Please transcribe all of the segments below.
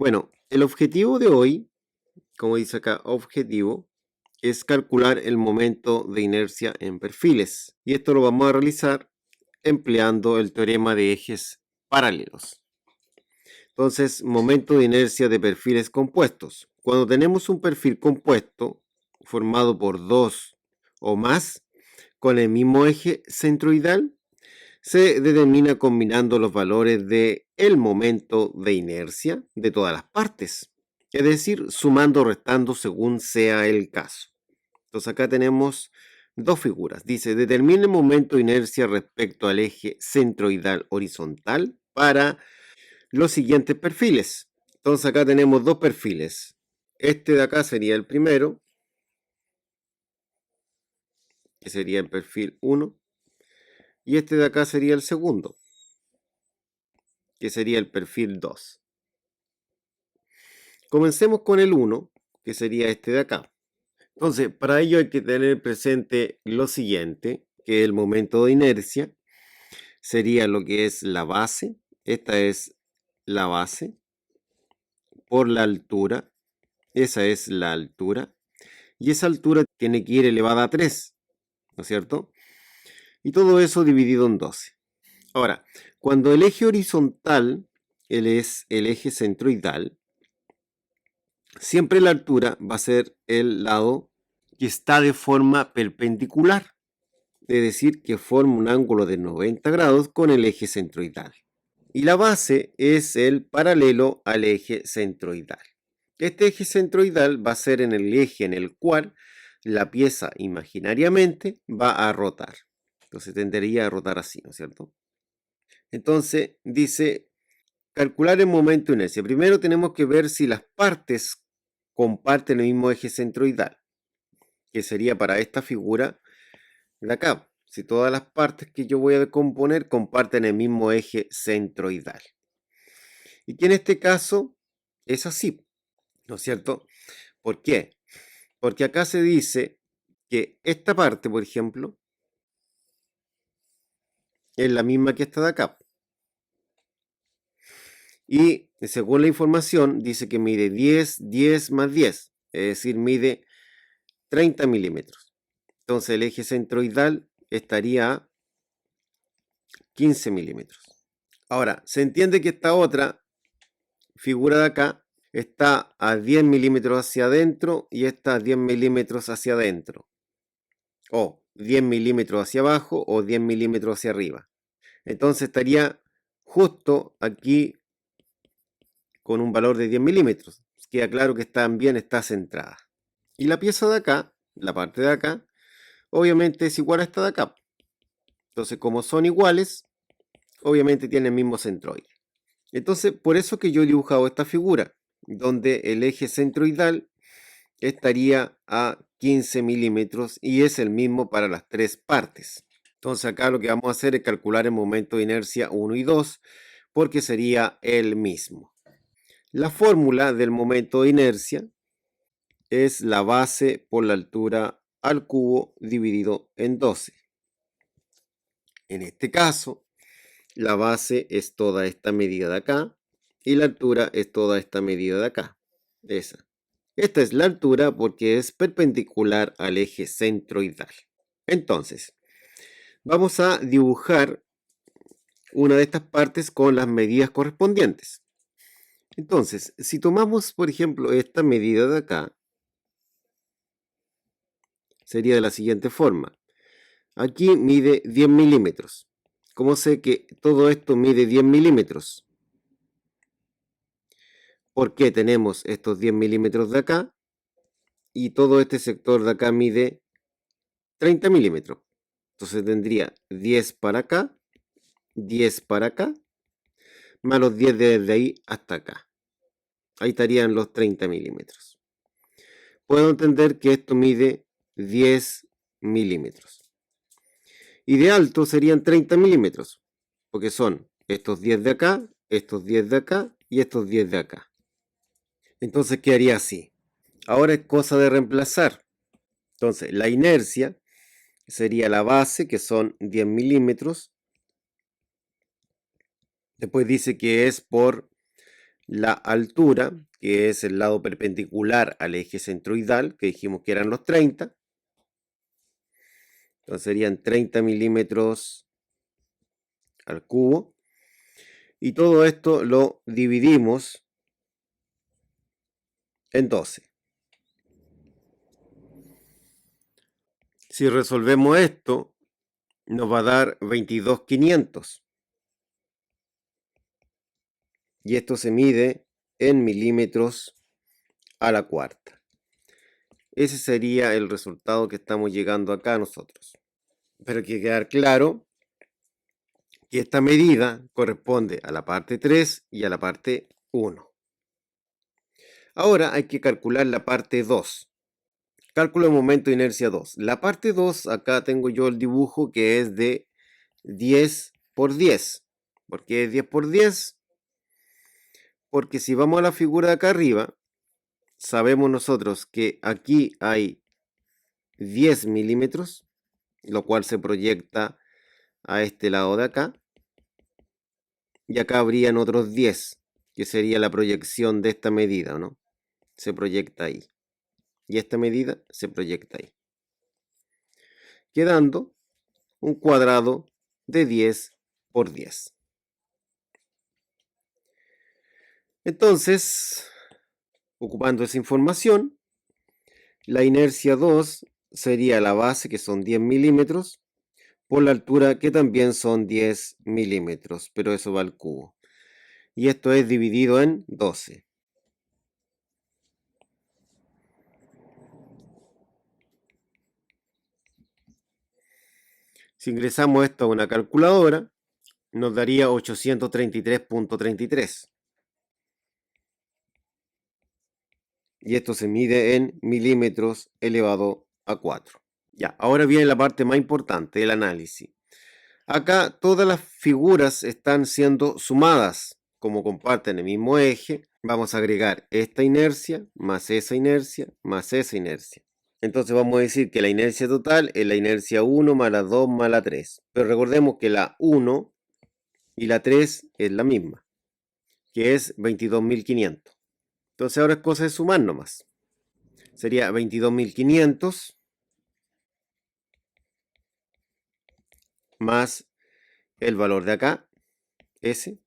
Bueno, el objetivo de hoy, como dice acá, objetivo, es calcular el momento de inercia en perfiles. Y esto lo vamos a realizar empleando el teorema de ejes paralelos. Entonces, momento de inercia de perfiles compuestos. Cuando tenemos un perfil compuesto formado por dos o más con el mismo eje centroidal, se determina combinando los valores de el momento de inercia de todas las partes, es decir, sumando o restando según sea el caso. Entonces acá tenemos dos figuras. Dice, determina el momento de inercia respecto al eje centroidal horizontal para los siguientes perfiles. Entonces acá tenemos dos perfiles. Este de acá sería el primero, que sería el perfil 1, y este de acá sería el segundo, que sería el perfil 2. Comencemos con el 1, que sería este de acá. Entonces, para ello hay que tener presente lo siguiente, que el momento de inercia sería lo que es la base. Esta es la base por la altura. Esa es la altura. Y esa altura tiene que ir elevada a 3, ¿no es cierto? Y todo eso dividido en 12. Ahora, cuando el eje horizontal, él es el eje centroidal, siempre la altura va a ser el lado que está de forma perpendicular, es decir, que forma un ángulo de 90 grados con el eje centroidal. Y la base es el paralelo al eje centroidal. Este eje centroidal va a ser en el eje en el cual la pieza imaginariamente va a rotar. Entonces tendría a rotar así, ¿no es cierto? Entonces dice, calcular el momento de inercia. Primero tenemos que ver si las partes comparten el mismo eje centroidal, que sería para esta figura de acá. Si todas las partes que yo voy a componer comparten el mismo eje centroidal. Y que en este caso es así, ¿no es cierto? ¿Por qué? Porque acá se dice que esta parte, por ejemplo, es la misma que esta de acá. Y según la información, dice que mide 10, 10 más 10, es decir, mide 30 milímetros. Entonces el eje centroidal estaría a 15 milímetros. Ahora, se entiende que esta otra figura de acá está a 10 milímetros hacia adentro y esta a 10 milímetros hacia adentro. O 10 milímetros hacia abajo o 10 milímetros hacia arriba. Entonces estaría justo aquí con un valor de 10 milímetros. Queda claro que también está centrada. Y la pieza de acá, la parte de acá, obviamente es igual a esta de acá. Entonces, como son iguales, obviamente tienen el mismo centroide. Entonces, por eso que yo he dibujado esta figura, donde el eje centroidal estaría a 15 milímetros y es el mismo para las tres partes. Entonces acá lo que vamos a hacer es calcular el momento de inercia 1 y 2, porque sería el mismo. La fórmula del momento de inercia es la base por la altura al cubo dividido en 12. En este caso, la base es toda esta medida de acá y la altura es toda esta medida de acá. Esa. Esta es la altura porque es perpendicular al eje centroidal. Entonces, vamos a dibujar una de estas partes con las medidas correspondientes. Entonces, si tomamos, por ejemplo, esta medida de acá, sería de la siguiente forma. Aquí mide 10 milímetros. ¿Cómo sé que todo esto mide 10 milímetros? Porque tenemos estos 10 milímetros de acá y todo este sector de acá mide 30 milímetros. Entonces tendría 10 para acá, 10 para acá, más los 10 desde ahí hasta acá. Ahí estarían los 30 milímetros. Puedo entender que esto mide 10 milímetros. Y de alto serían 30 milímetros, porque son estos 10 de acá, estos 10 de acá y estos 10 de acá. Entonces quedaría así. Ahora es cosa de reemplazar. Entonces la inercia sería la base, que son 10 milímetros. Después dice que es por la altura, que es el lado perpendicular al eje centroidal, que dijimos que eran los 30. Entonces serían 30 milímetros al cubo. Y todo esto lo dividimos en 12. Si resolvemos esto, nos va a dar 22.500. Y esto se mide en milímetros a la cuarta. Ese sería el resultado que estamos llegando acá nosotros. Pero hay que quedar claro que esta medida corresponde a la parte 3 y a la parte 1. Ahora hay que calcular la parte 2. Cálculo de momento de inercia 2. La parte 2, acá tengo yo el dibujo que es de 10 por 10. ¿Por qué es 10 por 10? Porque si vamos a la figura de acá arriba, sabemos nosotros que aquí hay 10 milímetros, lo cual se proyecta a este lado de acá. Y acá habrían otros 10, que sería la proyección de esta medida, ¿no? Se proyecta ahí. Y esta medida se proyecta ahí. Quedando un cuadrado de 10 por 10. Entonces, ocupando esa información, la inercia 2 sería la base, que son 10 milímetros, por la altura, que también son 10 milímetros, pero eso va al cubo. Y esto es dividido en 12. Si ingresamos esto a una calculadora, nos daría 833.33. Y esto se mide en milímetros elevado a 4. Ya, ahora viene la parte más importante, el análisis. Acá todas las figuras están siendo sumadas, como comparten el mismo eje. Vamos a agregar esta inercia, más esa inercia, más esa inercia. Entonces vamos a decir que la inercia total es la inercia 1 más la 2 más la 3. Pero recordemos que la 1 y la 3 es la misma, que es 22.500. Entonces ahora es cosa de sumar nomás. Sería 22.500 más el valor de acá, S,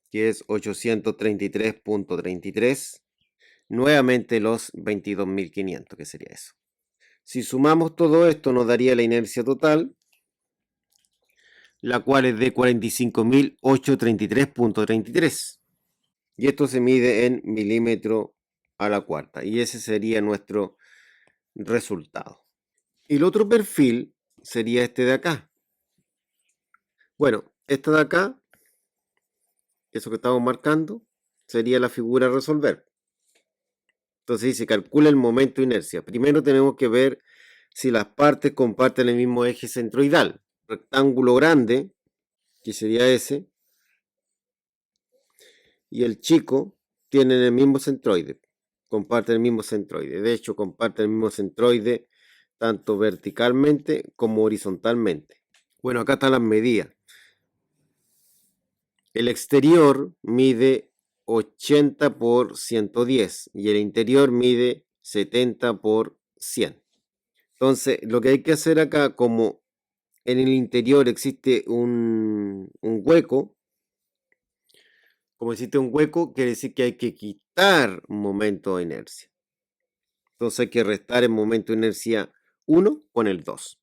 que es 833.33. Nuevamente los 22.500, que sería eso. Si sumamos todo esto nos daría la inercia total, la cual es de 45.833.33. Y esto se mide en milímetro a la cuarta. Y ese sería nuestro resultado. Y el otro perfil sería este de acá. Bueno, este de acá, eso que estamos marcando, sería la figura a resolver. Entonces se calcula el momento de inercia. Primero tenemos que ver si las partes comparten el mismo eje centroidal. Rectángulo grande, que sería ese, y el chico tienen el mismo centroide. Comparten el mismo centroide. De hecho, comparten el mismo centroide tanto verticalmente como horizontalmente. Bueno, acá están las medidas. El exterior mide 80 por 110 y el interior mide 70 por 100. Entonces, lo que hay que hacer acá, como en el interior existe un hueco, como existe un hueco, quiere decir que hay que quitar un momento de inercia. Entonces hay que restar el momento de inercia 1 con el 2.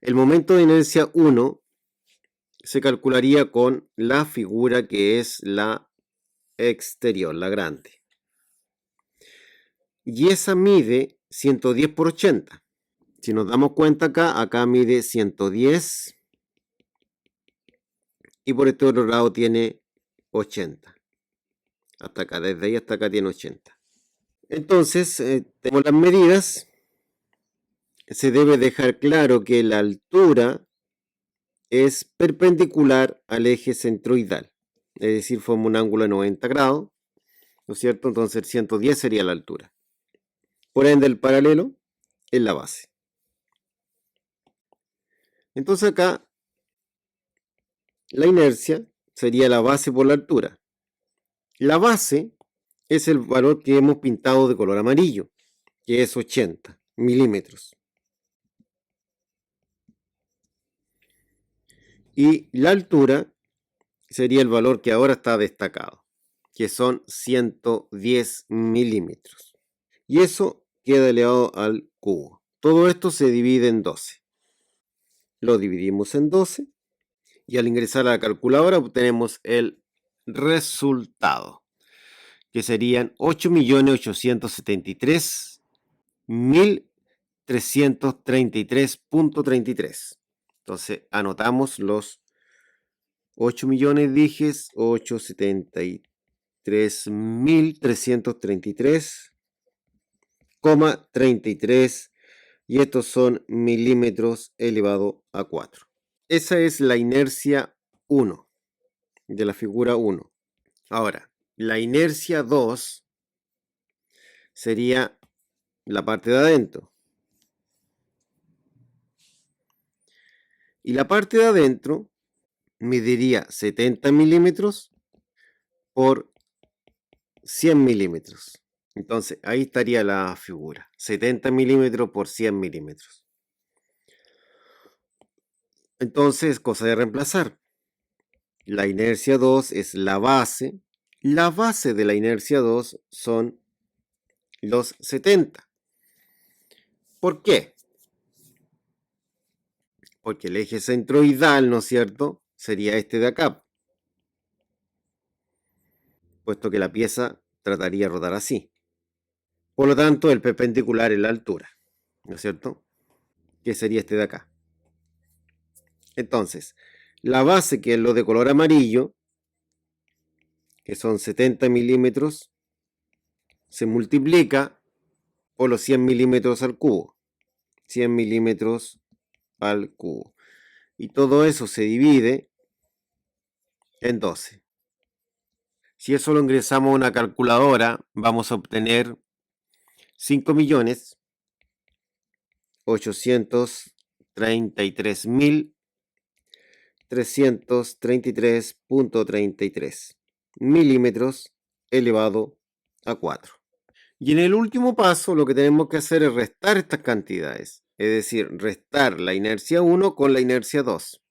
El momento de inercia 1 se calcularía con la figura que es la exterior, la grande. Y esa mide 110 por 80. Si nos damos cuenta acá mide 110 y por este otro lado tiene 80. Hasta acá, desde ahí hasta acá tiene 80. Entonces, tenemos las medidas. Se debe dejar claro que la altura es perpendicular al eje centroidal. Es decir, forma un ángulo de 90 grados, ¿no es cierto? Entonces el 110 sería la altura. Por ende, el paralelo es la base. Entonces acá la inercia sería la base por la altura. La base es el valor que hemos pintado de color amarillo, que es 80 milímetros. Y la altura sería el valor que ahora está destacado, que son 110 milímetros. Y eso queda elevado al cubo. Todo esto se divide en 12. Lo dividimos en 12 y al ingresar a la calculadora obtenemos el resultado, que serían 8.873.333.33. Entonces anotamos los 8 millones, dije, 873.333,33 y estos son milímetros elevado a 4. Esa es la inercia 1 de la figura 1. Ahora, la inercia 2 sería la parte de adentro. Y la parte de adentro mediría 70 milímetros por 100 milímetros. Entonces, ahí estaría la figura. 70 milímetros por 100 milímetros. Entonces, cosa de reemplazar. La inercia 2 es la base. La base de la inercia 2 son los 70. ¿Por qué? Porque el eje centroidal, ¿no es cierto?, sería este de acá, puesto que la pieza trataría de rodar así. Por lo tanto, el perpendicular es la altura, ¿no es cierto?, que sería este de acá. Entonces, la base, que es lo de color amarillo, que son 70 milímetros, se multiplica por los 100 milímetros al cubo. 100 milímetros al cubo. Y todo eso se divide en 12. Si eso lo ingresamos a una calculadora, vamos a obtener 5.833.333.33 milímetros elevado a 4. Y en el último paso lo que tenemos que hacer es restar estas cantidades, es decir, restar la inercia 1 con la inercia 2.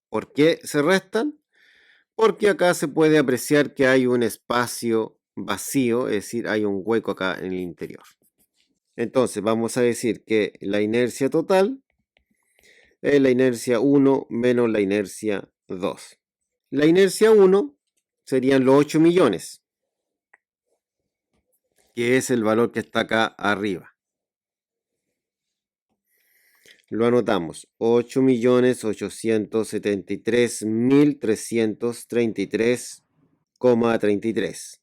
¿Por qué se restan? Porque acá se puede apreciar que hay un espacio vacío, es decir, hay un hueco acá en el interior. Entonces vamos a decir que la inercia total es la inercia 1 menos la inercia 2. La inercia 1 serían los 8 millones, que es el valor que está acá arriba. Lo anotamos, 8.873.333,33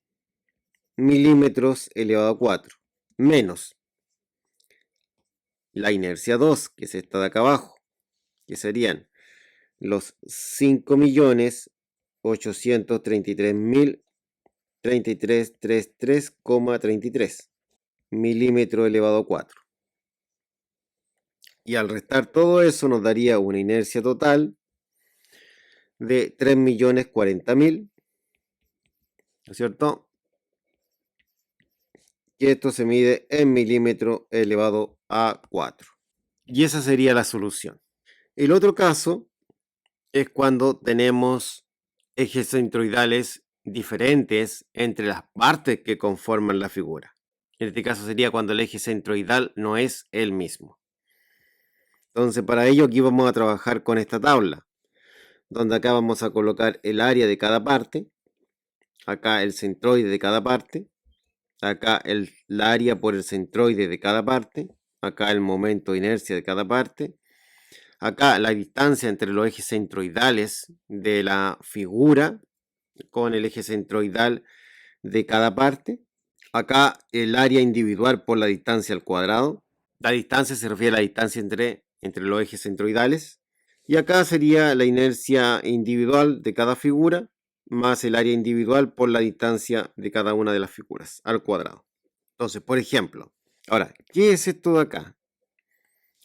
milímetros elevado a 4, menos la inercia 2, que es esta de acá abajo, que serían los 5.833.333,33 milímetros elevado a 4. Y al restar todo eso nos daría una inercia total de 3.040.000, ¿no es cierto? Y esto se mide en milímetros elevado a 4. Y esa sería la solución. El otro caso es cuando tenemos ejes centroidales diferentes entre las partes que conforman la figura. En este caso sería cuando el eje centroidal no es el mismo. Entonces, para ello aquí vamos a trabajar con esta tabla, donde acá vamos a colocar el área de cada parte, acá el centroide de cada parte, acá el área por el centroide de cada parte, acá el momento de inercia de cada parte, acá la distancia entre los ejes centroidales de la figura con el eje centroidal de cada parte, acá el área individual por la distancia al cuadrado. La distancia se refiere a la distancia entre los ejes centroidales. Y acá sería la inercia individual de cada figura más el área individual por la distancia de cada una de las figuras al cuadrado. Entonces, por ejemplo, ahora, ¿qué es esto de acá?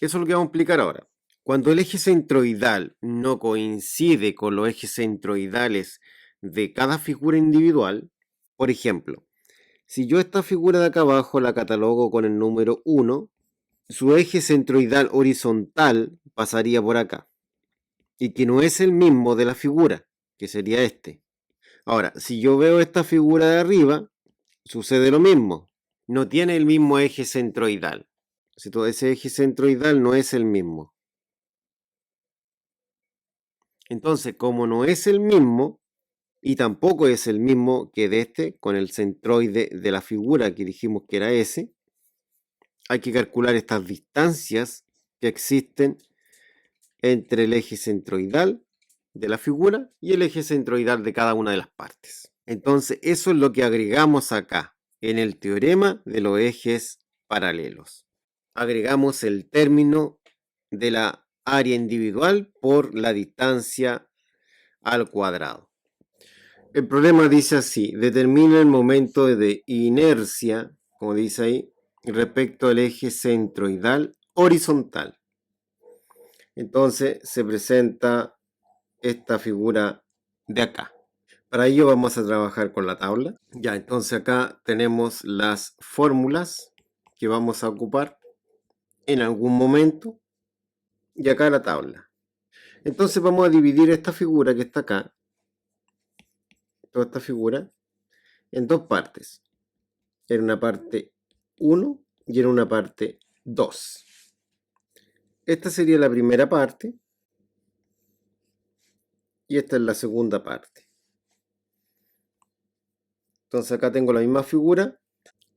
Eso es lo que vamos a explicar ahora. Cuando el eje centroidal no coincide con los ejes centroidales de cada figura individual. Por ejemplo, si yo esta figura de acá abajo la catalogo con el número 1, su eje centroidal horizontal pasaría por acá, y que no es el mismo de la figura, que sería este. Ahora, si yo veo esta figura de arriba, sucede lo mismo. No tiene el mismo eje centroidal. Ese eje centroidal no es el mismo. Entonces, como no es el mismo, y tampoco es el mismo que de este, con el centroide de la figura que dijimos que era ese, hay que calcular estas distancias que existen entre el eje centroidal de la figura y el eje centroidal de cada una de las partes. Entonces, eso es lo que agregamos acá, en el teorema de los ejes paralelos. Agregamos el término de la área individual por la distancia al cuadrado. El problema dice así: determina el momento de inercia, como dice ahí, respecto al eje centroidal horizontal. Entonces se presenta esta figura de acá. Para ello vamos a trabajar con la tabla. Ya, entonces acá tenemos las fórmulas que vamos a ocupar en algún momento y acá la tabla. Entonces vamos a dividir esta figura que está acá, toda esta figura, en dos partes. En una parte 1 y en una parte 2. Esta sería la primera parte y esta es la segunda parte. Entonces acá tengo la misma figura,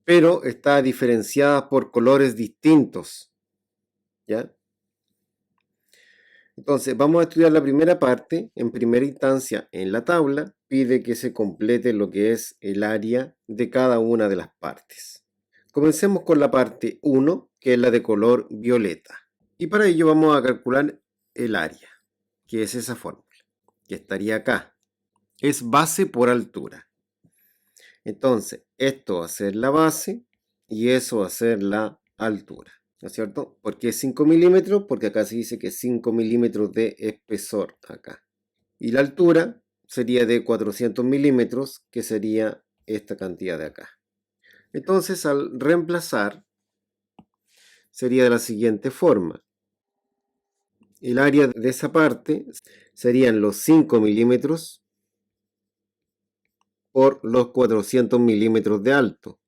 pero está diferenciada por colores distintos. ¿Ya? Entonces vamos a estudiar la primera parte. En primera instancia, en la tabla, pide que se complete lo que es el área de cada una de las partes. Comencemos con la parte 1, que es la de color violeta. Y para ello vamos a calcular el área, que es esa fórmula, que estaría acá. Es base por altura. Entonces, esto va a ser la base y eso va a ser la altura. ¿No es cierto? ¿Por qué 5 milímetros? Porque acá se dice que 5 milímetros de espesor acá. Y la altura sería de 400 milímetros, que sería esta cantidad de acá. Entonces, al reemplazar, sería de la siguiente forma. El área de esa parte serían los 5 milímetros por los 400 milímetros de alto.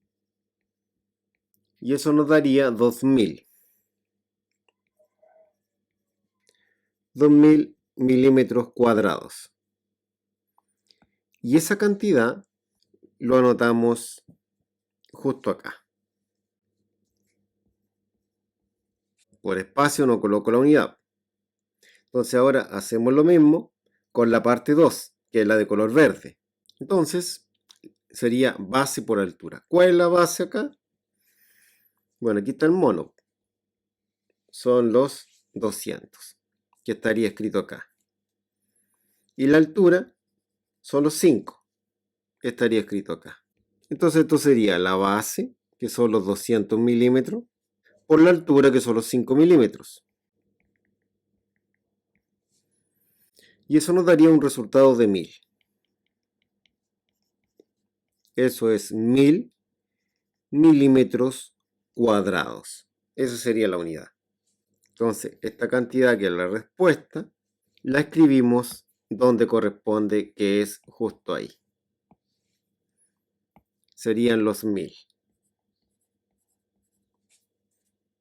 Y eso nos daría 2000. 2000 milímetros cuadrados. Y esa cantidad lo anotamos justo acá. Por espacio no coloco la unidad. Entonces ahora hacemos lo mismo con la parte 2, que es la de color verde. Entonces sería base por altura. ¿Cuál es la base acá? Bueno, aquí está el mono. Son los 200, que estaría escrito acá. Y la altura son los 5, que estaría escrito acá. Entonces esto sería la base, que son los 200 milímetros, por la altura, que son los 5 milímetros. Y eso nos daría un resultado de 1000. Eso es 1000 milímetros cuadrados. Esa sería la unidad. Entonces, esta cantidad, que es la respuesta, la escribimos donde corresponde, que es justo ahí. Serían los 1000.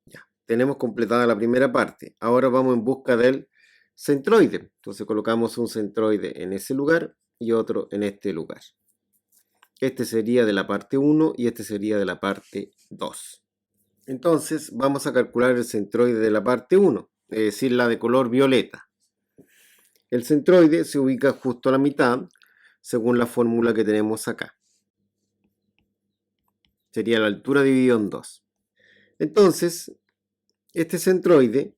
Ya, tenemos completada la primera parte. Ahora vamos en busca del centroide. Entonces colocamos un centroide en ese lugar y otro en este lugar. Este sería de la parte 1 y este sería de la parte 2. Entonces vamos a calcular el centroide de la parte 1, es decir, la de color violeta. El centroide se ubica justo a la mitad, según la fórmula que tenemos acá. Sería la altura dividido en 2. Entonces, este centroide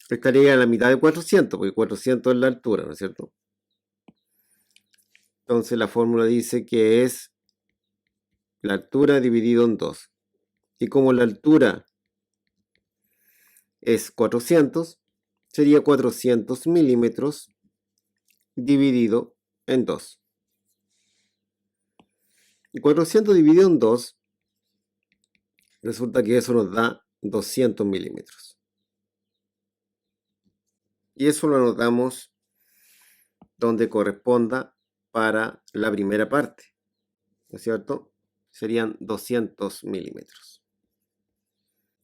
estaría a la mitad de 400, porque 400 es la altura, ¿no es cierto? Entonces la fórmula dice que es la altura dividido en 2. Y como la altura es 400, sería 400 milímetros dividido en 2. Y 400 dividido en 2, resulta que eso nos da 200 milímetros. Y eso lo anotamos donde corresponda para la primera parte, ¿no es cierto? Serían 200 milímetros.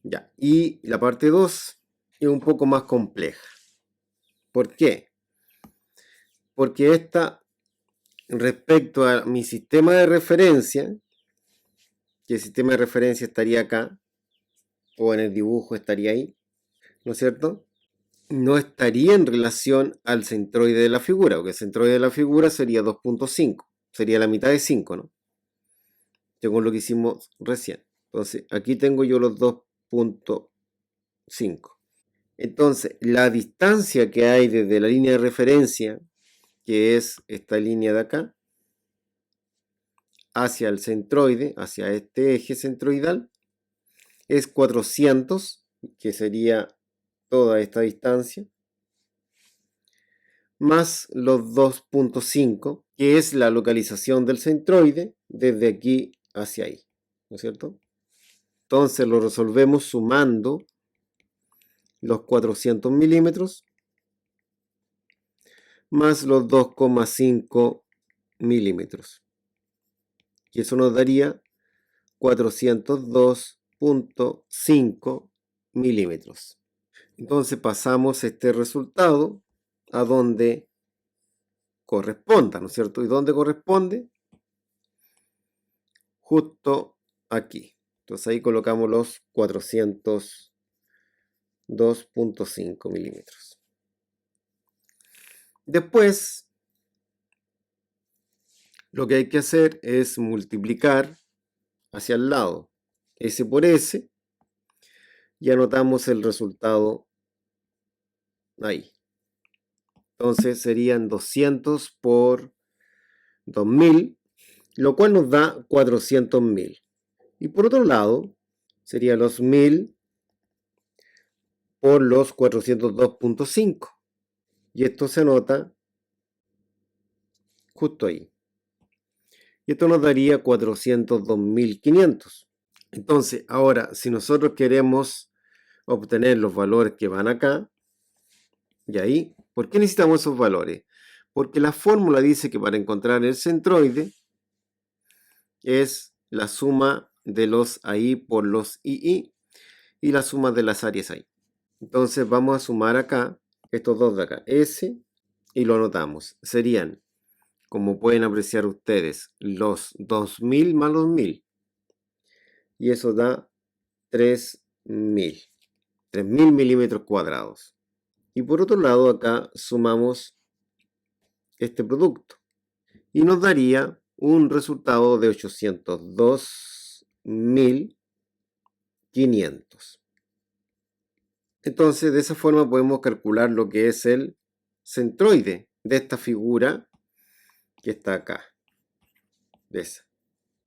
Ya, y la parte 2 es un poco más compleja. ¿Por qué? Porque esta, respecto a mi sistema de referencia, que el sistema de referencia estaría acá, o en el dibujo estaría ahí, ¿no es cierto? No estaría en relación al centroide de la figura, porque el centroide de la figura sería 2.5, sería la mitad de 5, ¿no? Según lo que hicimos recién. Entonces, aquí tengo yo los 2.5. Entonces, la distancia que hay desde la línea de referencia, que es esta línea de acá, hacia el centroide, hacia este eje centroidal, es 400, que sería toda esta distancia, más los 2.5, que es la localización del centroide desde aquí hacia ahí, ¿no es cierto? Entonces lo resolvemos sumando los 400 milímetros más los 2,5 milímetros. Y eso nos daría 402.5 milímetros. Entonces pasamos este resultado a donde corresponda, ¿no es cierto? ¿Y dónde corresponde? Justo aquí. Entonces ahí colocamos los 402.5 milímetros. Después, lo que hay que hacer es multiplicar hacia el lado S por S y anotamos el resultado ahí. Entonces serían 200 por 2000, lo cual nos da 400.000. Y por otro lado, serían los 1000 por los 402.5. Y esto se anota justo ahí. Y esto nos daría 402.500. Entonces, ahora, si nosotros queremos obtener los valores que van acá, y ahí, ¿por qué necesitamos esos valores? Porque la fórmula dice que para encontrar el centroide es la suma de los ahí por los II y la suma de las áreas ahí. Entonces vamos a sumar acá, estos dos de acá, S, y lo anotamos. Serían, como pueden apreciar ustedes, los 2000 más los 1000. Y eso da 3000. 3000 milímetros cuadrados. Y por otro lado, acá sumamos este producto. Y nos daría un resultado de 802.500. Entonces, de esa forma podemos calcular lo que es el centroide de esta figura que está acá. De esa.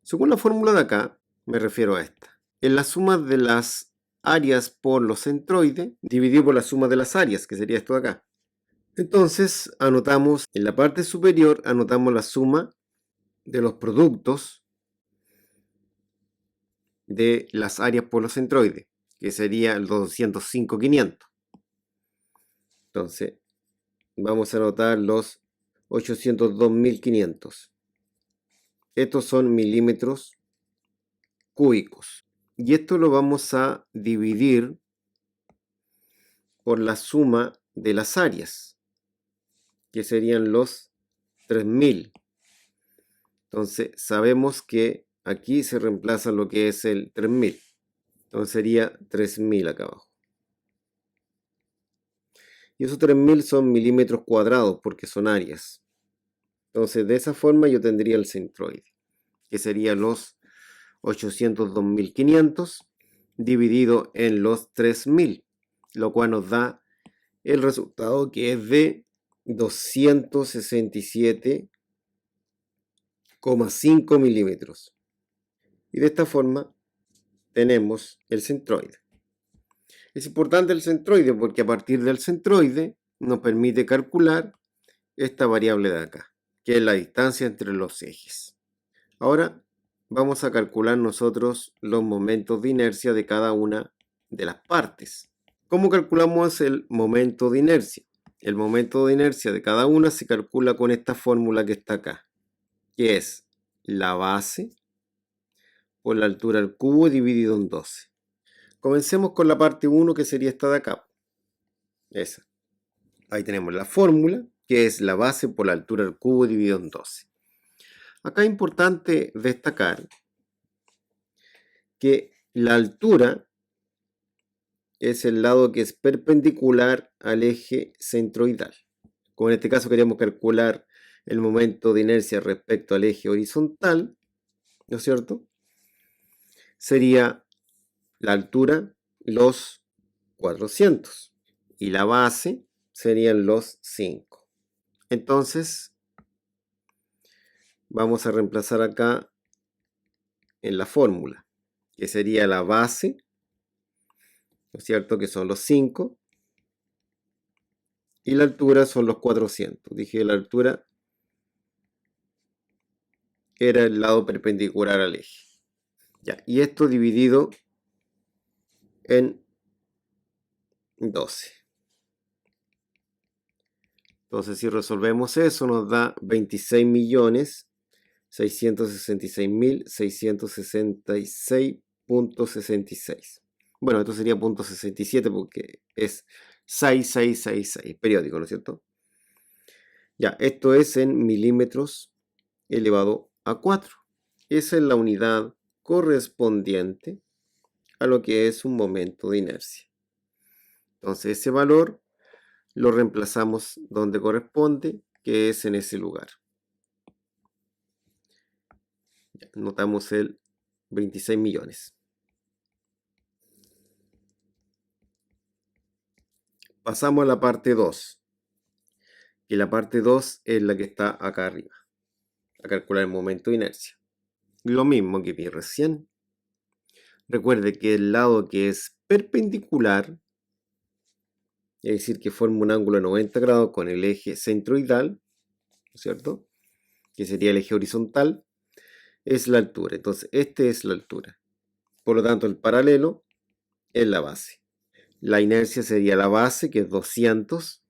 Según la fórmula de acá, me refiero a esta. En la suma de las áreas por los centroides, dividido por la suma de las áreas, que sería esto de acá. Entonces, anotamos en la parte superior, anotamos la suma de los productos de las áreas por los centroides, que sería el 205.500. Entonces, vamos a anotar los 802.500. Estos son milímetros cúbicos. Y esto lo vamos a dividir por la suma de las áreas, que serían los 3000. Entonces, sabemos que aquí se reemplaza lo que es el 3000. Entonces sería 3000 acá abajo. Y esos 3000 son milímetros cuadrados porque son áreas. Entonces, de esa forma yo tendría el centroide, que sería los 802.500 dividido en los 3000, lo cual nos da el resultado que es de 267,5 milímetros. Y de esta forma tenemos el centroide. Es importante el centroide porque a partir del centroide nos permite calcular esta variable de acá, que es la distancia entre los ejes. Ahora vamos a calcular nosotros los momentos de inercia de cada una de las partes. ¿Cómo calculamos el momento de inercia? El momento de inercia de cada una se calcula con esta fórmula que está acá, que es la base por la altura al cubo dividido en 12. Comencemos con la parte 1, que sería esta de acá. Esa. Ahí tenemos la fórmula, que es la base por la altura al cubo dividido en 12. Acá es importante destacar que la altura es el lado que es perpendicular al eje centroidal. Como en este caso queríamos calcular el momento de inercia respecto al eje horizontal, ¿no es cierto? Sería la altura los 400 y la base serían los 5. Entonces, vamos a reemplazar acá en la fórmula, que sería la base, ¿no es cierto? Que son los 5. Y la altura son los 400. Dije la altura era el lado perpendicular al eje. Ya, y esto dividido en 12. Entonces, si resolvemos eso, nos da 26.666.666.66. Bueno, esto sería .67 porque es 6666, periódico, ¿no es cierto? Ya, esto es en milímetros elevado a 4. Esa es la unidad correspondiente a lo que es un momento de inercia. Entonces, ese valor lo reemplazamos donde corresponde, que es en ese lugar. Notamos el 26 millones. Pasamos a la parte 2. Y la parte 2 es la que está acá arriba. A calcular el momento de inercia. Lo mismo que vi recién. Recuerde que el lado que es perpendicular, es decir, que forma un ángulo de 90 grados con el eje centroidal, ¿no es cierto? Que sería el eje horizontal, es la altura. Entonces, este es la altura. Por lo tanto, el paralelo es la base. La inercia sería la base, que es 200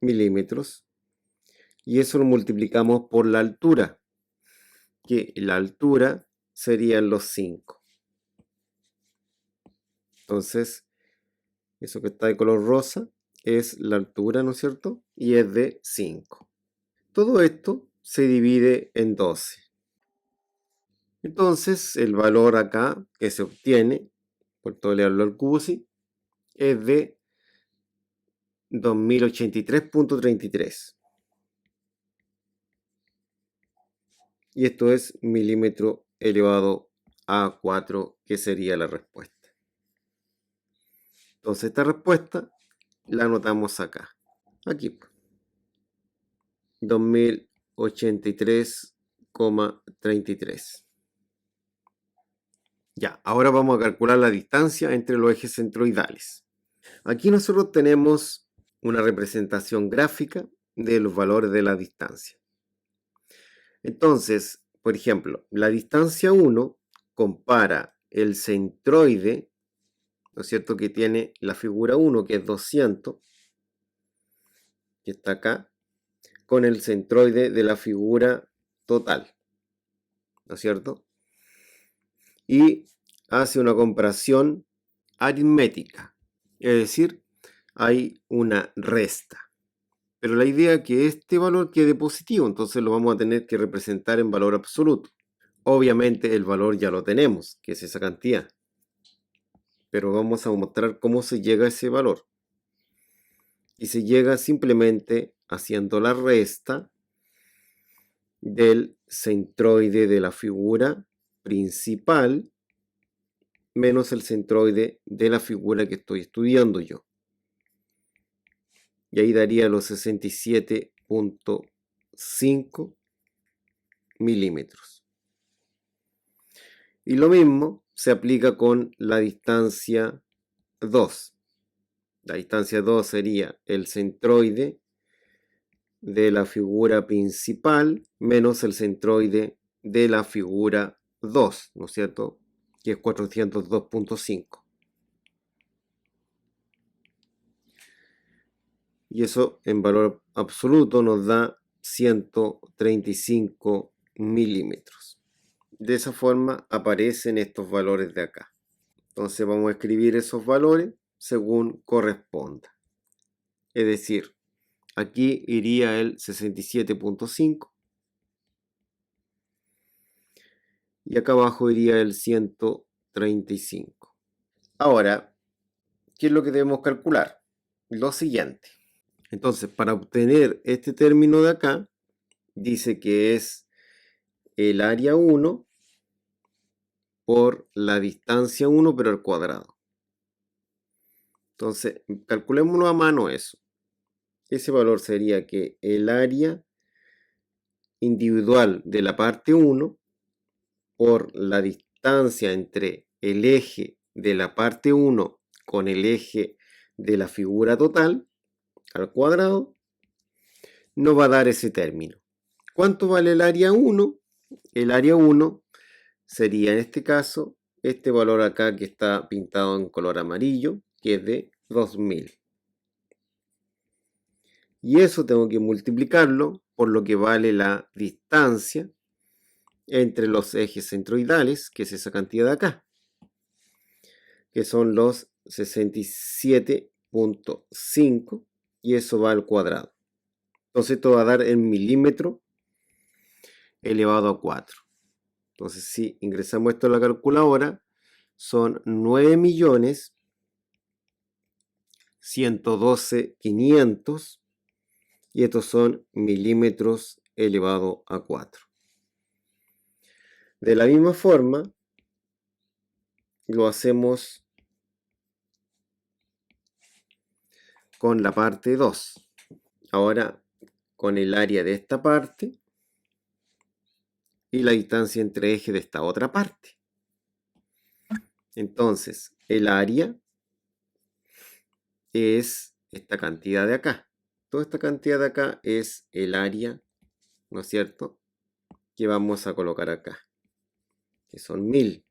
milímetros. Y eso lo multiplicamos por la altura, que la altura serían los 5. Entonces, eso que está de color rosa es la altura, ¿no es cierto? Y es de 5. Todo esto se divide en 12. Entonces, el valor acá que se obtiene, por todo elevarlo al cubo, sí, es de 2083.33. Y esto es milímetro elevado a 4, que sería la respuesta. Entonces, esta respuesta la anotamos acá. Aquí. 2083,33. Ya, ahora vamos a calcular la distancia entre los ejes centroidales. Aquí nosotros tenemos una representación gráfica de los valores de la distancia. Entonces, por ejemplo, la distancia 1 compara el centroide, ¿no es cierto?, que tiene la figura 1, que es 200, que está acá, con el centroide de la figura total, ¿no es cierto? Y hace una comparación aritmética, es decir, hay una resta. Pero la idea es que este valor quede positivo, entonces lo vamos a tener que representar en valor absoluto. Obviamente el valor ya lo tenemos, que es esa cantidad. Pero vamos a mostrar cómo se llega a ese valor. Y se llega simplemente haciendo la resta del centroide de la figura principal menos el centroide de la figura que estoy estudiando yo. Y ahí daría los 67.5 milímetros. Y lo mismo se aplica con la distancia 2. La distancia 2 sería el centroide de la figura principal menos el centroide de la figura 2, ¿no es cierto? Que es 402.5. Y eso en valor absoluto nos da 135 milímetros. De esa forma aparecen estos valores de acá. Entonces vamos a escribir esos valores según corresponda. Es decir, aquí iría el 67.5 y acá abajo iría el 135. Ahora, ¿qué es lo que debemos calcular? Lo siguiente. Entonces, para obtener este término de acá, dice que es el área 1 por la distancia 1, pero al cuadrado. Entonces, calculémoslo a mano eso. Ese valor sería que el área individual de la parte 1 por la distancia entre el eje de la parte 1 con el eje de la figura total al cuadrado, nos va a dar ese término. ¿Cuánto vale el área 1? El área 1 sería en este caso este valor acá que está pintado en color amarillo, que es de 2000. Y eso tengo que multiplicarlo por lo que vale la distancia entre los ejes centroidales, que es esa cantidad de acá, que son los 67.5, y eso va al cuadrado. Entonces esto va a dar en milímetro elevado a 4. Entonces si ingresamos esto a la calculadora, son 9.112.500 y estos son milímetros elevado a 4. De la misma forma, lo hacemos con la parte 2. Ahora, con el área de esta parte y la distancia entre ejes de esta otra parte. Entonces, el área es esta cantidad de acá. Toda esta cantidad de acá es el área, ¿no es cierto?, que vamos a colocar acá, que son 1000.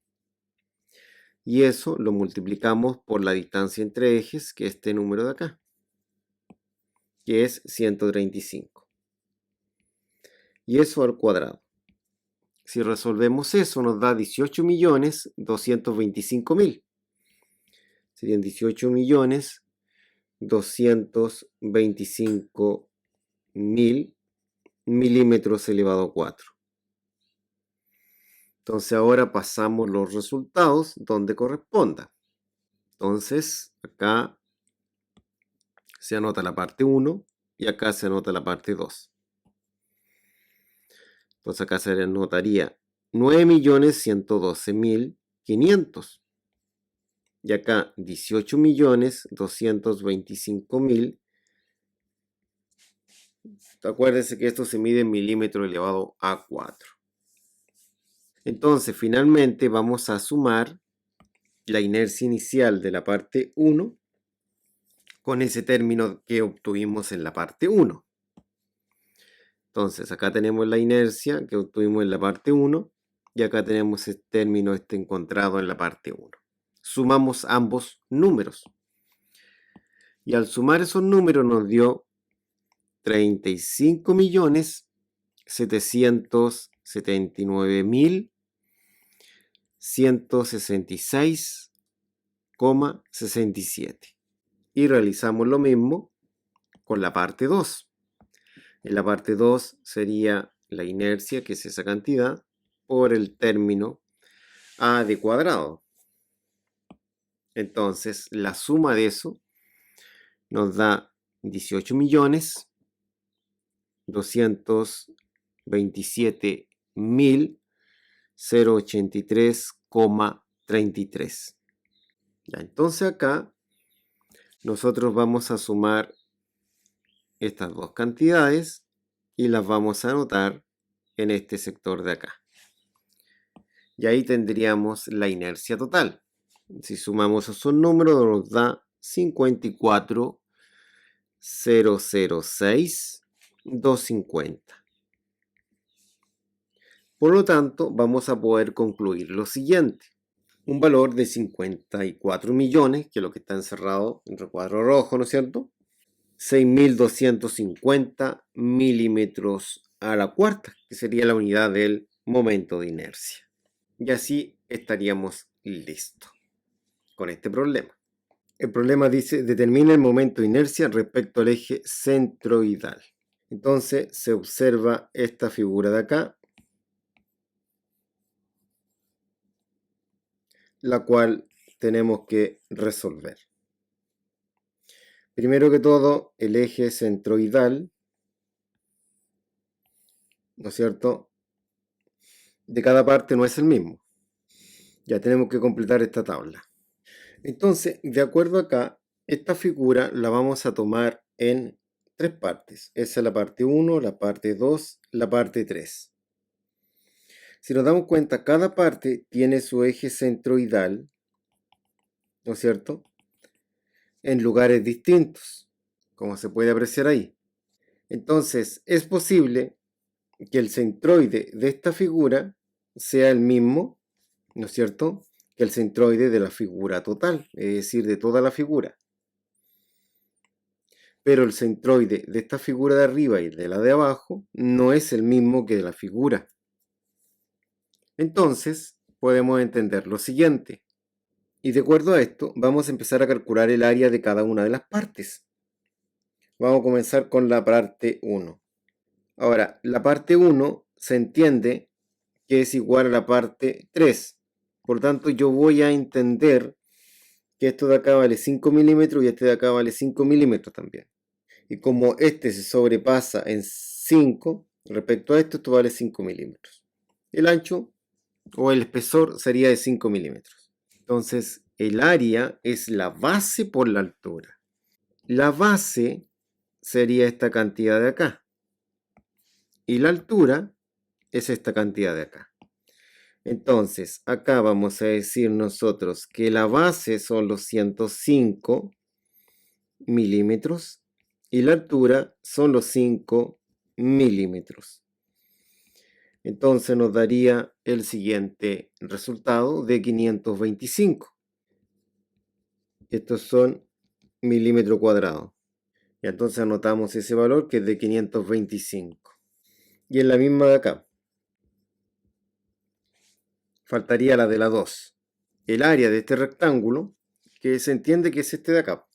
Y eso lo multiplicamos por la distancia entre ejes, que es este número de acá, que es 135. Y eso al cuadrado. Si resolvemos eso, nos da 18.225.000. Serían 18.225.000 milímetros elevado a 4. Entonces ahora pasamos los resultados donde corresponda. Entonces acá se anota la parte 1 y acá se anota la parte 2. Entonces acá se anotaría 9.112.500 y acá 18.225.000. Acuérdense que esto se mide en milímetro elevado a 4. Entonces finalmente vamos a sumar la inercia inicial de la parte 1 con ese término que obtuvimos en la parte 1. Entonces acá tenemos la inercia que obtuvimos en la parte 1 y acá tenemos el término encontrado en la parte 1. Sumamos ambos números. Y al sumar esos números nos dio 35.779.166,67. Y realizamos lo mismo con la parte 2. En la parte 2 sería la inercia, que es esa cantidad, por el término a de cuadrado. Entonces, la suma de eso nos da 18.227.083,33. Ya, entonces acá nosotros vamos a sumar estas dos cantidades y las vamos a anotar en este sector de acá. Y ahí tendríamos la inercia total. Si sumamos esos números nos da 54.006 250. Por lo tanto, vamos a poder concluir lo siguiente. Un valor de 54 millones, que es lo que está encerrado en recuadro rojo, ¿no es cierto? 6.250 milímetros a la cuarta, que sería la unidad del momento de inercia. Y así estaríamos listos con este problema. El problema dice, determina el momento de inercia respecto al eje centroidal. Entonces se observa esta figura de acá, la cual tenemos que resolver. Primero que todo, el eje centroidal, ¿no es cierto?, de cada parte no es el mismo. Ya tenemos que completar esta tabla. Entonces, de acuerdo acá, esta figura la vamos a tomar en tres partes. Esa es la parte 1, la parte 2, la parte 3. Si nos damos cuenta, cada parte tiene su eje centroidal, ¿no es cierto?, en lugares distintos, como se puede apreciar ahí. Entonces, es posible que el centroide de esta figura sea el mismo, ¿no es cierto?, que el centroide de la figura total, es decir, de toda la figura. Pero el centroide de esta figura de arriba y de la de abajo no es el mismo que de la figura. Entonces, podemos entender lo siguiente. Y de acuerdo a esto, vamos a empezar a calcular el área de cada una de las partes. Vamos a comenzar con la parte 1. Ahora, la parte 1 se entiende que es igual a la parte 3. Por tanto, yo voy a entender que esto de acá vale 5 milímetros y este de acá vale 5 milímetros también. Y como este se sobrepasa en 5, respecto a esto vale 5 milímetros. El ancho o el espesor sería de 5 milímetros. Entonces, el área es la base por la altura. La base sería esta cantidad de acá. Y la altura es esta cantidad de acá. Entonces, acá vamos a decir nosotros que la base son los 105 milímetros y la altura son los 5 milímetros. Entonces nos daría el siguiente resultado de 525. Estos son milímetros cuadrados. Y entonces anotamos ese valor que es de 525. Y en la misma de acá. Faltaría la de la 2. El área de este rectángulo, que se entiende que es este de acá,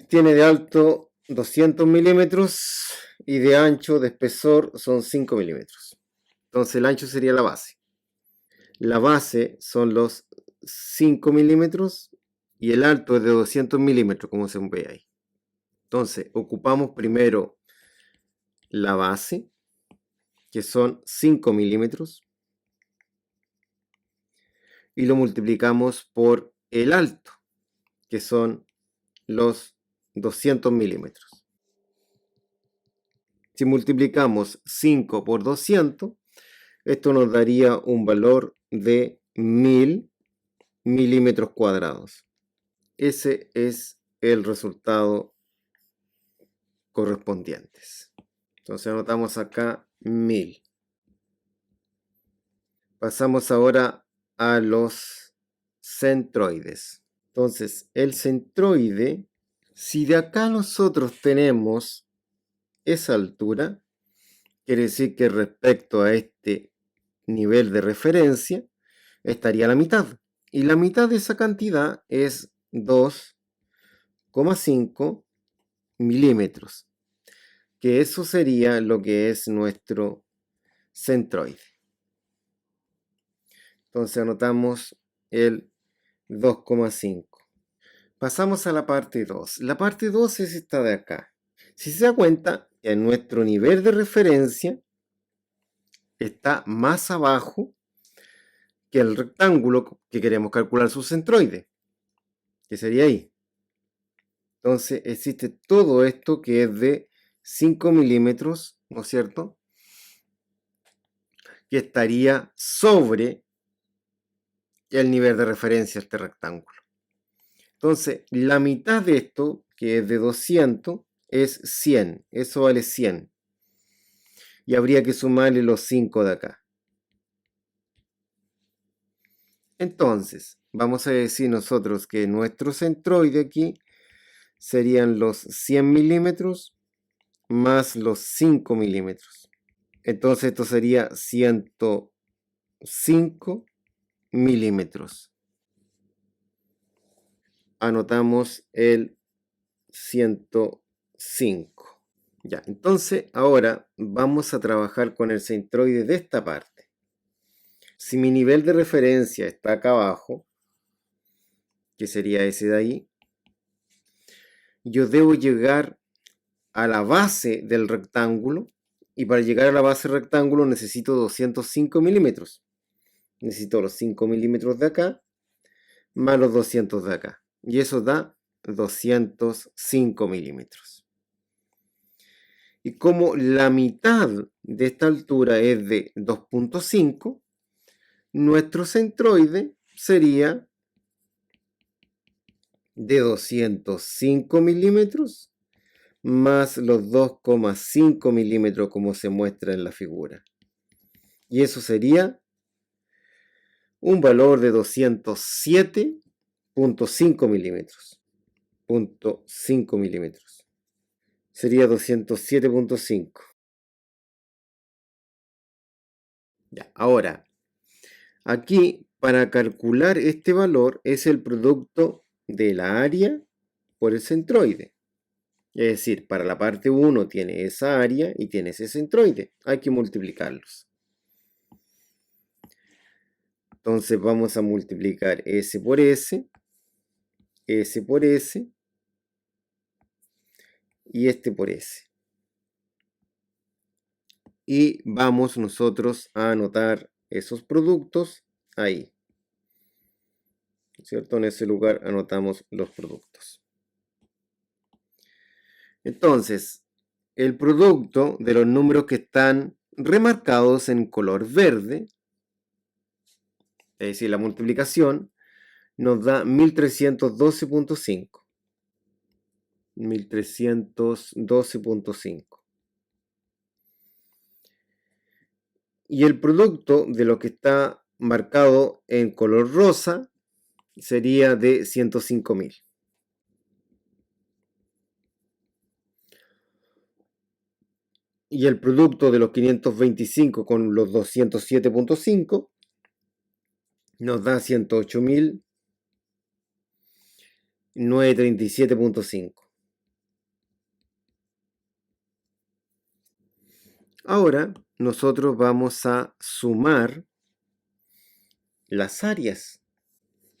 tiene de alto 200 milímetros y de ancho, de espesor, son 5 milímetros. Entonces el ancho sería la base. La base son los 5 milímetros y el alto es de 200 milímetros, como se ve ahí. Entonces ocupamos primero la base, que son 5 milímetros, y lo multiplicamos por el alto, que son los 200 milímetros. Si multiplicamos 5 por 200, esto nos daría un valor de 1000 milímetros cuadrados. Ese es el resultado correspondientes. Entonces anotamos acá 1000. Pasamos ahora a los centroides. Entonces, el centroide, si de acá nosotros tenemos esa altura, quiere decir que respecto a este nivel de referencia, estaría la mitad. Y la mitad de esa cantidad es 2,5 milímetros, que eso sería lo que es nuestro centroide. Entonces anotamos el 2,5. Pasamos a la parte 2. La parte 2 es esta de acá. Si se da cuenta, en nuestro nivel de referencia está más abajo que el rectángulo que queremos calcular su centroide, que sería ahí. Entonces existe todo esto que es de 5 milímetros, ¿no es cierto?, que estaría sobre el nivel de referencia de este rectángulo. Entonces, la mitad de esto, que es de 200, es 100. Eso vale 100. y habría que sumarle los 5 de acá. Entonces, vamos a decir nosotros que nuestro centroide aquí serían los 100 milímetros más los 5 milímetros. Entonces esto sería 105 milímetros. Anotamos el 105. Ya, entonces ahora vamos a trabajar con el centroide de esta parte. Si mi nivel de referencia está acá abajo, que sería ese de ahí, yo debo llegar a la base del rectángulo, y para llegar a la base del rectángulo necesito 205 milímetros. Necesito los 5 milímetros de acá más los 200 de acá, y eso da 205 milímetros. Y como la mitad de esta altura es de 2.5, nuestro centroide sería de 205 milímetros más los 2,5 milímetros como se muestra en la figura. Y eso sería un valor de 207,5 milímetros. 0,5 milímetros. Sería 207,5. Ya, ahora, aquí para calcular este valor es el producto de la área por el centroide. Es decir, para la parte 1 tiene esa área y tiene ese centroide. Hay que multiplicarlos. Entonces vamos a multiplicar S por S por S y este por S. Y vamos nosotros a anotar esos productos ahí. ¿Cierto? En ese lugar anotamos los productos. Entonces, el producto de los números que están remarcados en color verde, es decir, la multiplicación, nos da 1312,5. 1312,5. Y el producto de lo que está marcado en color rosa sería de 105.000. Y el producto de los 525 con los 207,5 nos da 108.937,5. Ahora nosotros vamos a sumar las áreas.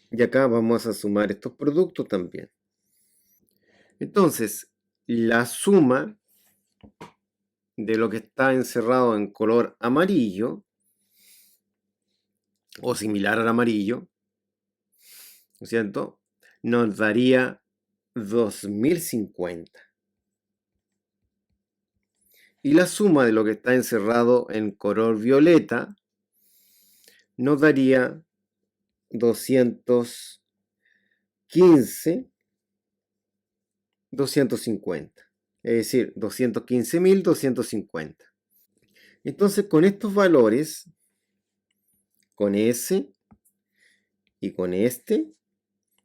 Y acá vamos a sumar estos productos también. Entonces, la suma de lo que está encerrado en color amarillo, o similar al amarillo, ¿no es cierto?, nos daría 2050. Y la suma de lo que está encerrado en color violeta nos daría 215, 250. Es decir, 215.250. Entonces, con estos valores, con ese y con este,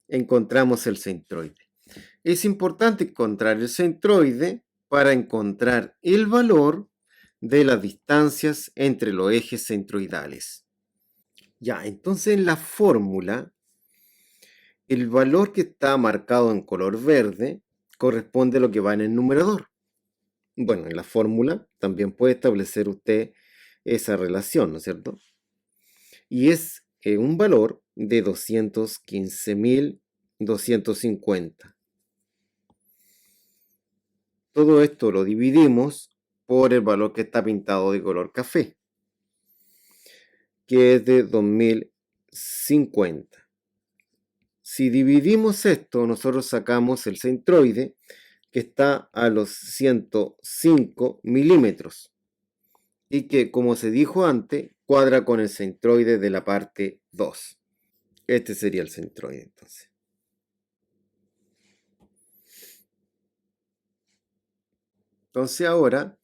encontramos el centroide. Es importante encontrar el centroide para encontrar el valor de las distancias entre los ejes centroidales. Ya, entonces en la fórmula, el valor que está marcado en color verde corresponde a lo que va en el numerador. Bueno, en la fórmula también puede establecer usted esa relación, ¿no es cierto? Y es un valor de 215.250. Todo esto lo dividimos por el valor que está pintado de color café, que es de 2050. Si dividimos esto, nosotros sacamos el centroide, que está a los 105 milímetros y que, como se dijo antes, cuadra con el centroide de la parte 2. Este sería el centroide, entonces. Entonces ahora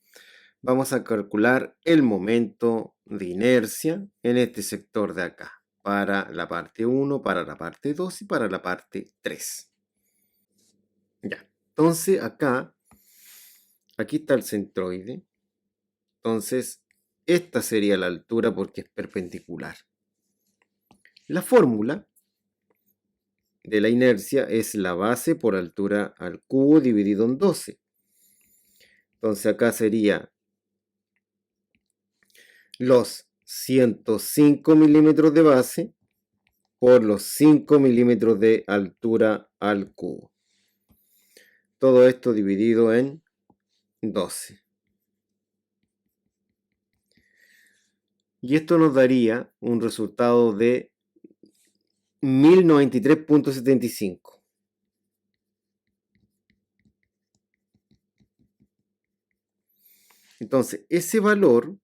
vamos a calcular el momento de inercia en este sector de acá, para la parte 1, para la parte 2 y para la parte 3. Ya, entonces aquí está el centroide. Entonces, esta sería la altura porque es perpendicular. La fórmula de la inercia es la base por altura al cubo dividido en 12. Entonces acá sería los 105 milímetros de base por los 5 milímetros de altura al cubo. Todo esto dividido en 12. Y esto nos daría un resultado de 1093.75. Entonces, ese valor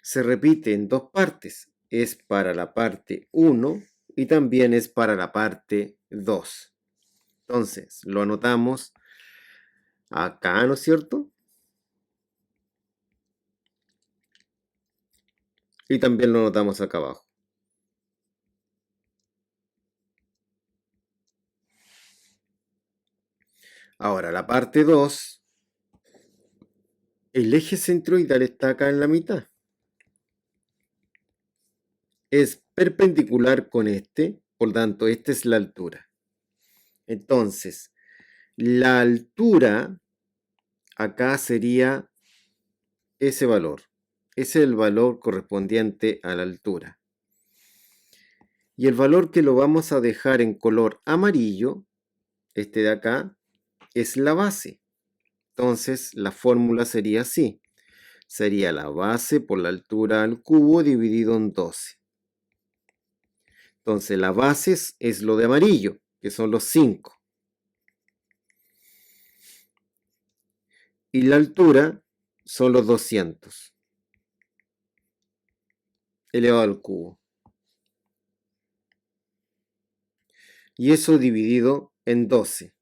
se repite en dos partes. Es para la parte 1 y también es para la parte 2. Entonces, lo anotamos acá, ¿no es cierto? Y también lo anotamos acá abajo. Ahora, la parte 2, el eje centroidal está acá en la mitad. Es perpendicular con este, por tanto, esta es la altura. Entonces, la altura acá sería ese valor. Ese es el valor correspondiente a la altura. Y el valor que lo vamos a dejar en color amarillo, este de acá, es la base. Entonces, la fórmula sería así. Sería la base por la altura al cubo dividido en 12. Entonces, la base es lo de amarillo, que son los 5. Y la altura son los 200 elevado al cubo. Y eso dividido en 12.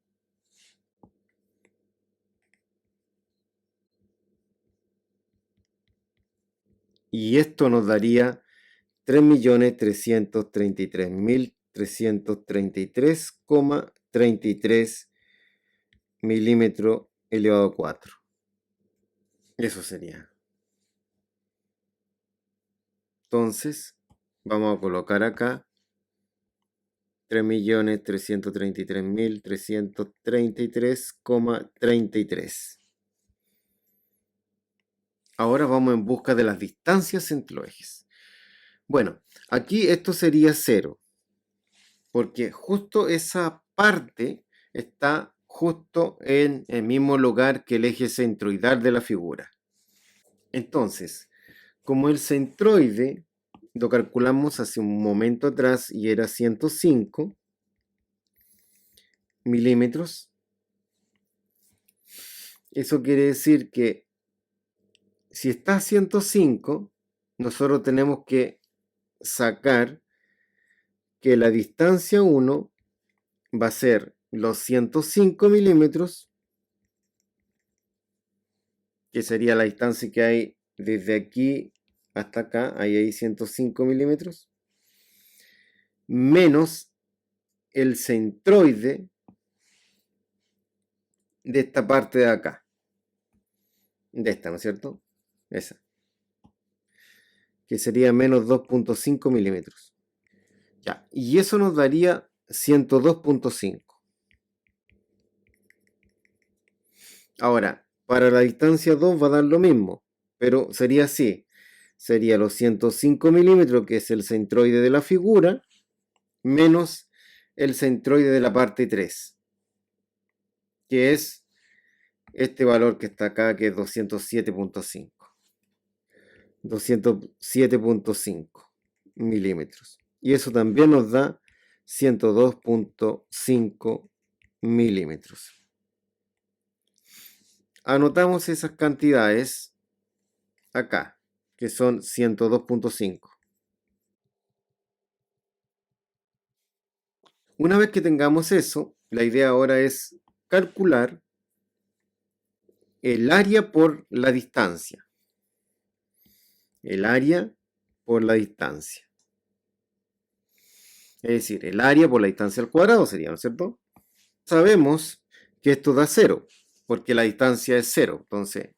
Y esto nos daría 3.333.333,33 milímetros elevado a 4. Eso sería. Entonces, vamos a colocar acá 3.333.333,33. Ahora vamos en busca de las distancias entre los ejes. Bueno, aquí esto sería 0, porque justo esa parte está justo en el mismo lugar que el eje centroidal de la figura. Entonces, como el centroide lo calculamos hace un momento atrás y era 105 milímetros, eso quiere decir que si está a 105, nosotros tenemos que sacar que la distancia 1 va a ser los 105 milímetros, que sería la distancia que hay desde aquí hasta acá, ahí hay 105 milímetros, menos el centroide de esta parte de acá, de esta, ¿no es cierto? Esa, que sería menos 2.5 milímetros. Ya, y eso nos daría 102.5. Ahora, para la distancia 2 va a dar lo mismo, pero sería así. Sería los 105 milímetros, que es el centroide de la figura, menos el centroide de la parte 3, que es este valor que está acá, que es 207.5. 207.5 milímetros. Y eso también nos da 102.5 milímetros. Anotamos esas cantidades acá, que son 102.5. Una vez que tengamos eso, la idea ahora es calcular el área por la distancia. El área por la distancia. Es decir, el área por la distancia al cuadrado sería, ¿no es cierto? Sabemos que esto da 0, porque la distancia es 0. Entonces,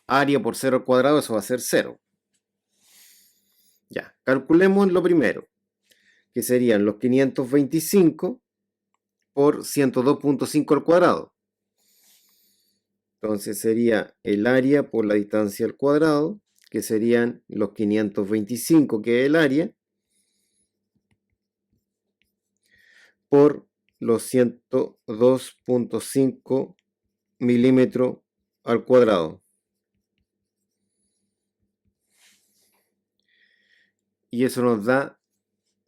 área por 0 al cuadrado, eso va a ser 0. Ya, calculemos lo primero, que serían los 525 por 102.5 al cuadrado. Entonces sería el área por la distancia al cuadrado, que serían los 525, que es el área, por los 102.5 milímetros al cuadrado. Y eso nos da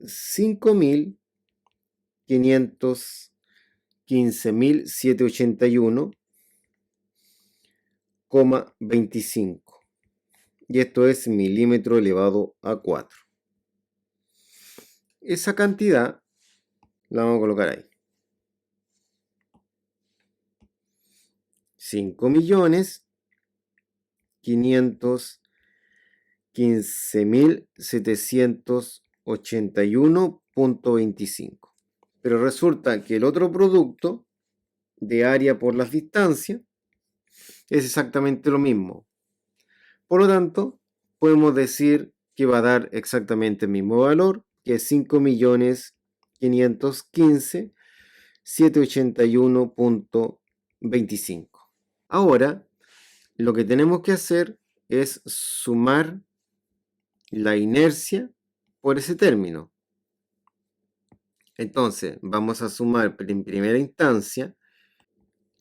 5.515.781,25. Y esto es milímetro elevado a 4. Esa cantidad la vamos a colocar ahí. 5.515.781,25. Pero resulta que el otro producto de área por las distancias es exactamente lo mismo. Por lo tanto, podemos decir que va a dar exactamente el mismo valor, que es 5.515.781,25. Ahora, lo que tenemos que hacer es sumar la inercia por ese término. Entonces, vamos a sumar en primera instancia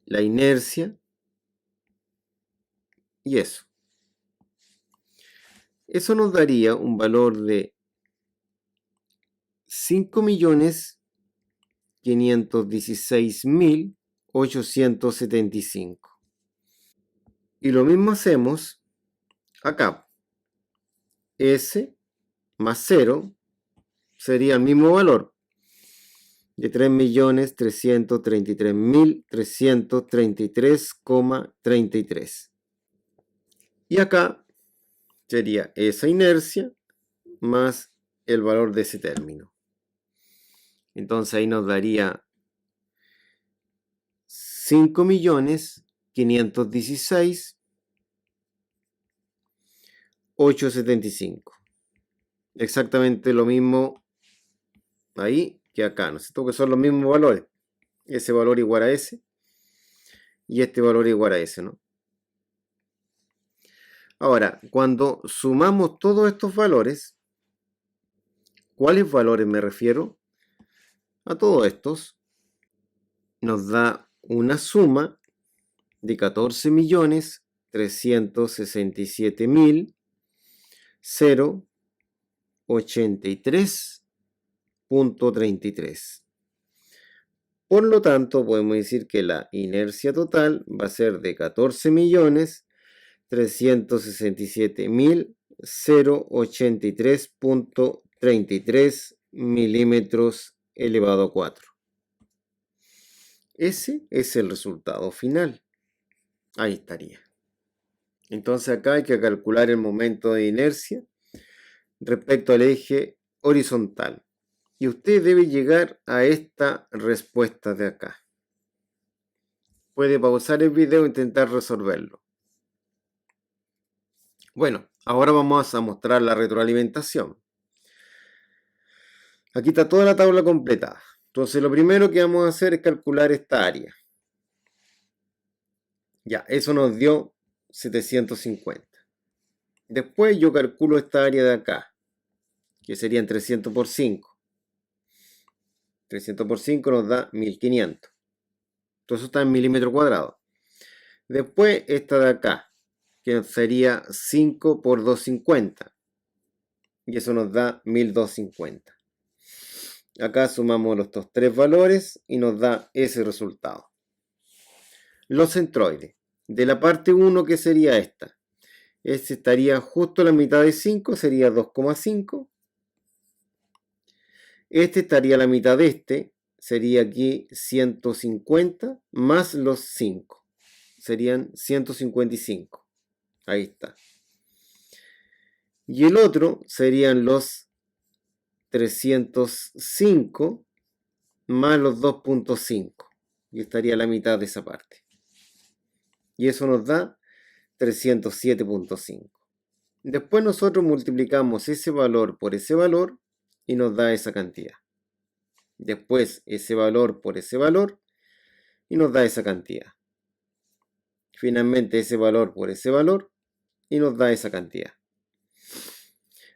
la inercia y eso. Eso nos daría un valor de 5.516.875. Y lo mismo hacemos acá. S más 0 sería el mismo valor de 3.333.333,33. Y acá sería esa inercia más el valor de ese término. Entonces ahí nos daría 5.516.875. Exactamente lo mismo ahí que acá, ¿no es cierto? Que son los mismos valores. Ese valor igual a ese y este valor igual a ese, ¿no? Ahora, cuando sumamos todos estos valores, ¿cuáles valores me refiero? A todos estos, nos da una suma de 14.367.083.33. Por lo tanto, podemos decir que la inercia total va a ser de 14.367.083.33 milímetros elevado a 4. Ese es el resultado final. Ahí estaría. Entonces acá hay que calcular el momento de inercia respecto al eje horizontal. Y usted debe llegar a esta respuesta de acá. Puede pausar el video e intentar resolverlo. Bueno, ahora vamos a mostrar la retroalimentación. Aquí está toda la tabla completada. Entonces lo primero que vamos a hacer es calcular esta área. Ya, eso nos dio 750. Después yo calculo esta área de acá, que serían 300 por 5. 300 por 5 nos da 1500. Todo eso está en milímetros cuadrados. Después esta de acá, que sería 5 por 250. Y eso nos da 1250. Acá sumamos estos tres valores y nos da ese resultado. Los centroides. De la parte 1, que sería esta. Este estaría justo a la mitad de 5, sería 2,5. Este estaría a la mitad de este, sería aquí 150 más los 5. serían 155. Ahí está. Y el otro serían los 305 más los 2.5. Y estaría la mitad de esa parte. Y eso nos da 307.5. Después nosotros multiplicamos ese valor por ese valor y nos da esa cantidad. Después ese valor por ese valor y nos da esa cantidad. Finalmente ese valor por ese valor y nos da esa cantidad.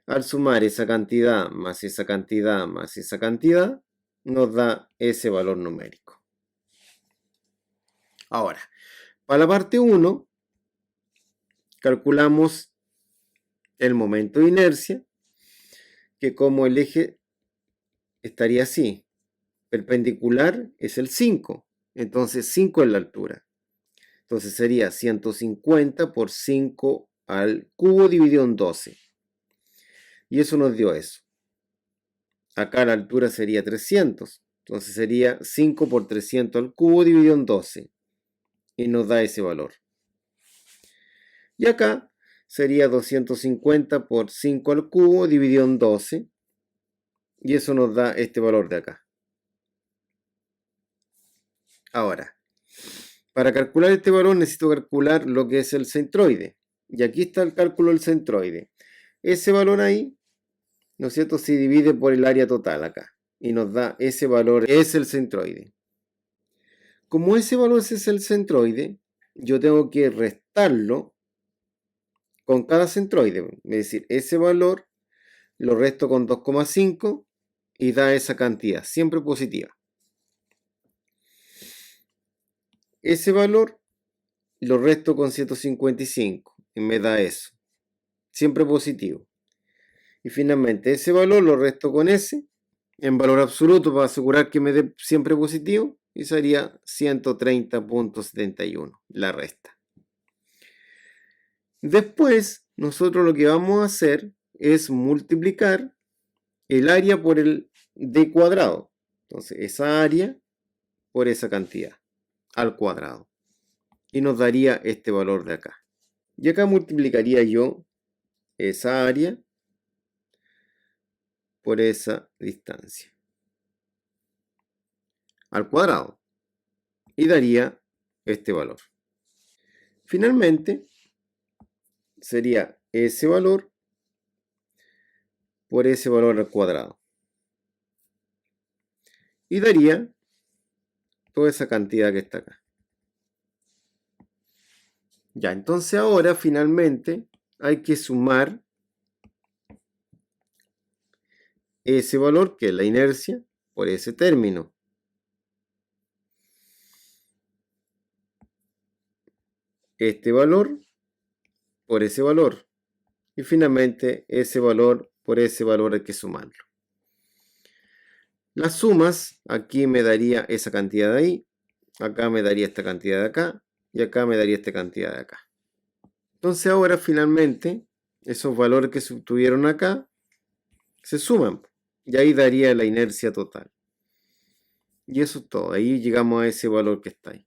Al sumar esa cantidad más esa cantidad más esa cantidad, nos da ese valor numérico. Ahora, para la parte 1, calculamos el momento de inercia, que como el eje estaría así, perpendicular es el 5, entonces 5 es la altura. Entonces sería 150 por 5 al cubo dividido en 12. Y eso nos dio eso. Acá la altura sería 300. Entonces sería 5 por 300 al cubo dividido en 12. Y nos da ese valor. Y acá sería 250 por 5 al cubo dividido en 12. Y eso nos da este valor de acá. Ahora, para calcular este valor necesito calcular lo que es el centroide. Y aquí está el cálculo del centroide. Ese valor ahí, ¿no es cierto?, se divide por el área total acá. Y nos da ese valor, es el centroide. Como ese valor es el centroide, yo tengo que restarlo con cada centroide. Es decir, ese valor lo resto con 2,5 y da esa cantidad, siempre positiva. Ese valor lo resto con 155 y me da eso, siempre positivo. Y finalmente ese valor lo resto con ese, en valor absoluto para asegurar que me dé siempre positivo, y sería 130.71, la resta. Después, nosotros lo que vamos a hacer es multiplicar el área por el d cuadrado. Entonces, esa área por esa cantidad al cuadrado. Y nos daría este valor de acá. Y acá multiplicaría yo esa área por esa distancia al cuadrado. Y daría este valor. Finalmente, sería ese valor por ese valor al cuadrado. Y daría toda esa cantidad que está acá. Ya, entonces ahora finalmente hay que sumar ese valor, que es la inercia, por ese término. Este valor por ese valor. Y finalmente ese valor por ese valor hay que sumarlo. Las sumas, aquí me daría esa cantidad de ahí, acá me daría esta cantidad de acá, y acá me daría esta cantidad de acá. Entonces ahora finalmente esos valores que se obtuvieron acá se suman, y ahí daría la inercia total. Y eso es todo, ahí llegamos a ese valor que está ahí.